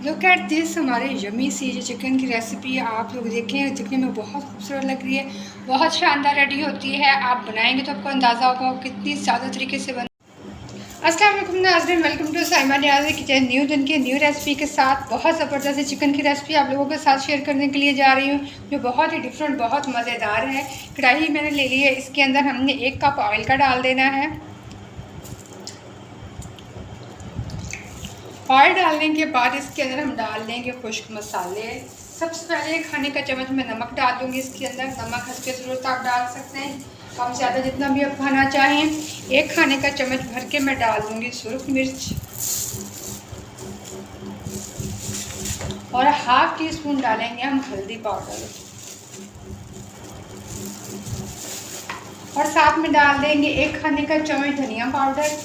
Look at this, हमारे yummy सी जो chicken की रेसिपी आप लोग देखें, दिखने में बहुत खूबसूरत लग रही है, बहुत शानदार रेडी होती है। आप बनाएंगे तो आपको अंदाज़ा होगा कितनी ज़्यादा तरीके से बन। अस्सलाम वालेकुम नाज़रीन, welcome to Saima Niazi kitchen. New दिन की न्यू रेसिपी के साथ बहुत ज़बरदस्त चिकन की रेसिपी आप लोगों के साथ शेयर करने के लिए जा रही हूँ, जो बहुत ही डिफरेंट, बहुत मज़ेदार है। कढ़ाई मैंने ले ली है, इसके अंदर हमने 1 कप ऑयल का डाल देना है। ऑयल डालने के बाद इसके अंदर हम डाल लेंगे खुश्क मसाले। सबसे पहले खाने का चम्मच में नमक डाल दूँगी इसके अंदर। नमक हस्बे ज़रूरत आप डाल सकते हैं, कम ज़्यादा जितना भी आप खाना चाहें। 1 खाने का चम्मच भर के मैं डाल दूँगी सुरख मिर्च और ½ टीस्पून डालेंगे हम हल्दी पाउडर और साथ में डाल देंगे 1 खाने का चम्मच धनिया पाउडर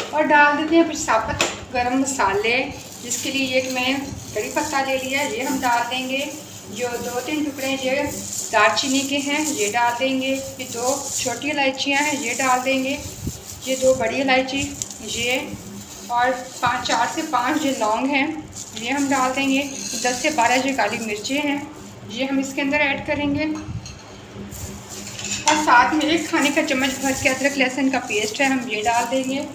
और डाल देते हैं कुछ साबुत गरम मसाले, जिसके लिए एक मैं कड़ी पत्ता ले लिया, ये हम डाल देंगे। जो 2-3 टुकड़े ये दालचीनी के हैं ये डाल देंगे। ये 2 छोटी इलायचियाँ हैं ये डाल देंगे। ये 2 बड़ी इलायची ये और 4 से 5 जो लौंग हैं ये हम डाल देंगे। 10 से 12 जो काली मिर्चें हैं ये हम इसके अंदर ऐड करेंगे और साथ में 1 खाने का चम्मच भर के अदरक लहसुन का पेस्ट है हम ये डाल देंगे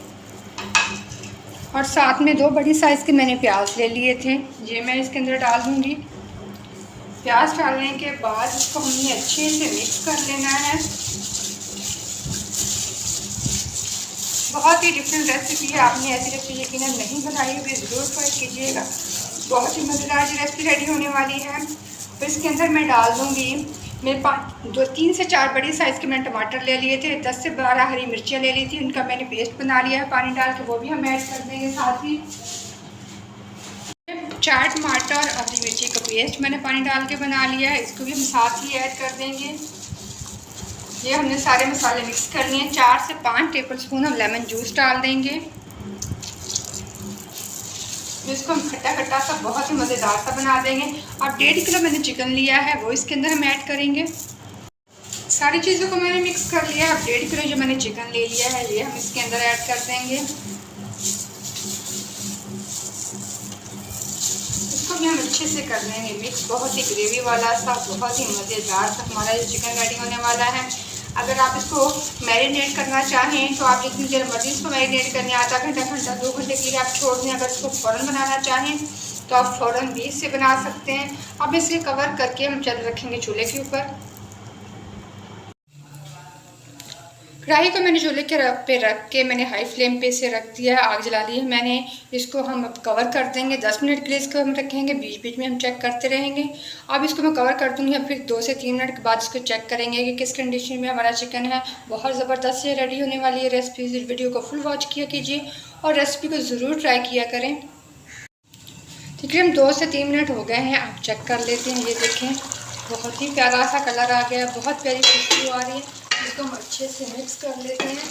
और साथ में 2 बड़ी साइज़ के मैंने प्याज ले लिए थे ये मैं इसके अंदर डाल दूँगी। प्याज डालने के बाद इसको हमने अच्छे से मिक्स कर लेना है। बहुत ही डिफरेंट रेसिपी है, आपने ऐसी रेसिपी यकीनन नहीं बनाई हुई, ज़रूर ट्राई कीजिएगा। बहुत ही मज़ेदार रेसिपी रेडी होने वाली है। तो इसके अंदर मैं डाल दूँगी, मेरे पास 3 से 4 बड़ी साइज़ के मैंने टमाटर ले लिए थे, 10 से 12 हरी मिर्चियाँ ले ली थी, उनका मैंने पेस्ट बना लिया है पानी डाल के, वो भी हम ऐड कर देंगे। साथ ही 4 टमाटर और हरी मिर्ची का पेस्ट मैंने पानी डाल के बना लिया है, इसको भी हम साथ ही ऐड कर देंगे। ये हमने सारे मसाले मिक्स कर लिए। 4 से 5 टेबलस्पून हम लेमन जूस डाल देंगे। इसको हम खट्टा खट्टा सा बहुत ही मज़ेदार सा बना देंगे। और 1.5 किलो मैंने चिकन लिया है वो इसके अंदर हम ऐड करेंगे। सारी चीज़ों को मैंने मिक्स कर लिया है। अब 1.5 किलो जो मैंने चिकन ले लिया है ये हम इसके अंदर ऐड कर देंगे। इसको भी हम अच्छे से कर लेंगे मिक्स। बहुत ही ग्रेवी वाला सा, बहुत ही मज़ेदार सा हमारा ये चिकन रेडी होने वाला है। अगर आप इसको मैरिनेट करना चाहें तो आप जितनी देर मर्जी इसको मैरिनेट करने, आधा घंटा 2 घंटे के लिए आप छोड़ दें। अगर इसको फ़ौरन बनाना चाहें तो आप फ़ौरन भी इससे बना सकते हैं। अब इसे कवर करके हम चल रखेंगे चूल्हे के ऊपर। कढ़ाई को मैंने चूल्हे के पे रख के मैंने हाई फ्लेम पे से रख दिया है, आग जला दी है मैंने। इसको हम अब कवर कर देंगे। 10 मिनट के लिए इसको हम रखेंगे, बीच बीच में हम चेक करते रहेंगे। अब इसको मैं कवर कर दूँगी। अब फिर 2 से 3 मिनट के बाद इसको चेक करेंगे कि किस कंडीशन में हमारा चिकन है। बहुत ज़बरदस्त से रेडी होने वाली है रेसिपी। इस वीडियो को फुल वॉच किया कीजिए और रेसिपी को ज़रूर ट्राई किया करें। तकरीबन 2 से 3 मिनट हो गए हैं, आप चेक कर लेते हैं। ये देखें बहुत ही प्यारा सा कलर आ गया, बहुत प्यारी खुशबू आ रही है। इसको हम अच्छे से मिक्स कर लेते हैं।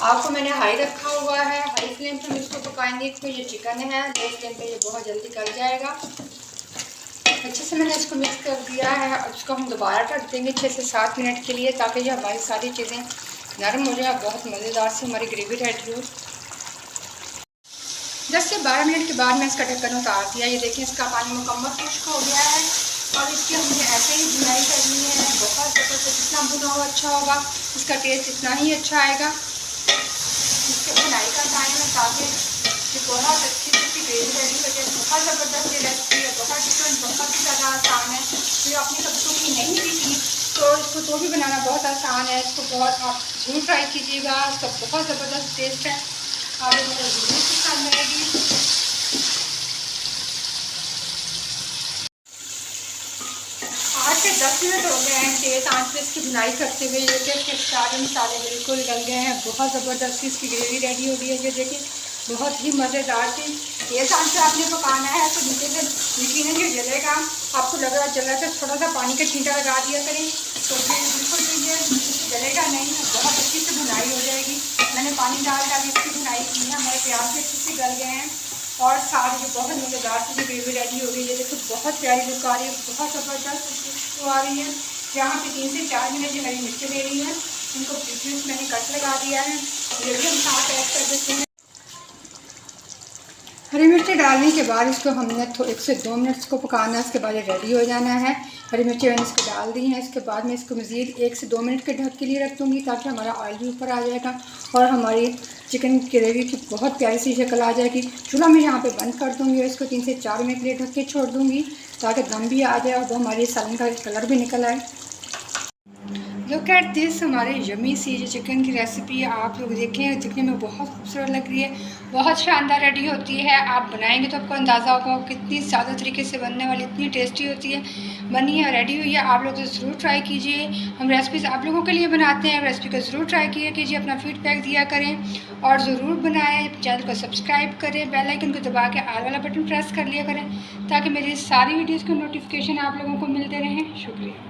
आग को मैंने हाई रखा हुआ है, हाई फ्लेम पे हम इसको पकाएंगे। क्योंकि ये चिकन है, लो फ्लेम पे ये बहुत जल्दी गल जाएगा। अच्छे से मैंने इसको मिक्स कर दिया है। अब इसको हम दोबारा ढक देंगे 6 से 7 मिनट के लिए, ताकि ये हमारी सारी चीज़ें नरम हो जाए, बहुत मज़ेदार से हमारी ग्रेवी रेडी हो। 10 से 12 मिनट के बाद मैं इसका ढक्कन उतार दिया। ये देखें इसका पानी मुकम्मल खुश्क हो गया है और इसकी हमने ऐसे ही भुनाई करनी है। बहुत ज़बरदस्त, जितना भुना हुआ अच्छा होगा इसका टेस्ट इतना ही अच्छा आएगा। इसके भुनाई का टाइम है ताकि ये बहुत अच्छी सी ग्रेवी रेडी हो जाए। बहुत ज़बरदस्त ये रेसिपी है, बहुत डिफरेंट, बहुत ही ज़्यादा आसान है। तो आपने कभी कुकिंग नहीं भी की तो इसको तो भी बनाना बहुत आसान है। इसको बहुत आप ज़रूर ट्राई कीजिएगा, इसका बहुत ज़बरदस्त टेस्ट है। आप मेरा ज़रूर पसंद आएगी। से 10 मिनट हो गए हैं तेज़ आंच पे इसकी भुनाई करते हुए। ये देखिए सारे मसाले बिल्कुल गल गए हैं, बहुत ज़बरदस्त इसकी ग्रेवी रेडी हो गई है। ये देखिए बहुत ही मज़ेदार थी। तेज़ आंच पे आपने पकाना है तो नीचे से यकीनन ये जलेगा। आपको लग रहा जला तो थोड़ा सा पानी का छींटा लगा दिया करें तो फिर बिल्कुल ये जलेगा नहीं, बहुत अच्छी से भुनाई हो जाएगी। मैंने पानी डाल डाल इसकी भुनाई की है। हमारे प्याज भी अच्छे से गल गए हैं और सारी बहुत मज़ेदार सी ग्रेवी रेडी हो गई है। देखो बहुत प्यारी लुक आ रही है, बहुत ज़बरदस्त खुशबू आ रही है। यहाँ पे 3 से 4 मैंने जो हरी मिर्ची ले ली है इनको बीच मैंने कट लगा दिया है। ये भी हम साथ ऐड कर देते हैं। हरी मिर्ची डालने के बाद इसको हमने 1 से 2 मिनट को पकाना है। इसके बाद ये रेडी हो जाना है। हरी मिर्ची मैंने इसको डाल दी हैं। इसके बाद मैं इसको मज़ीद 1 से 2 मिनट के ढक के लिए रख दूँगी ताकि हमारा ऑयल भी ऊपर आ जाएगा और हमारी चिकन ग्रेवी की बहुत प्यारी सी शक्ल आ जाएगी। चूल्हा मैं यहाँ पे बंद कर दूँगी और इसको 3 से 4 मिनट के लिए ढक के छोड़ दूँगी ताकि दम भी आ जाए और वो हमारी सालन का कलर भी निकल आए। लुक एट दिस, हमारे यमी सी जो चिकन की रेसिपी आप लोग देखें, दिखने में बहुत खूबसूरत लग रही है, बहुत शानदार रेडी होती है। आप बनाएंगे तो आपको अंदाज़ा होगा कितनी ज़्यादा तरीके से बनने वाली, इतनी टेस्टी होती है। बनी है, रेडी हुई है, आप लोग तो ज़रूर ट्राई कीजिए। हम रेसिपीज़ आप लोगों के लिए बनाते हैं, रेसिपी को ज़रूर ट्राई कीजिए, अपना फीडबैक दिया करें और ज़रूर बनाएँ। चैनल को सब्सक्राइब करें, बेल आइकन को दबा के ऑल वाला बटन प्रेस कर लिया करें ताकि मेरी सारी वीडियोज़ की नोटिफिकेशन आप लोगों को मिलते रहें। शुक्रिया।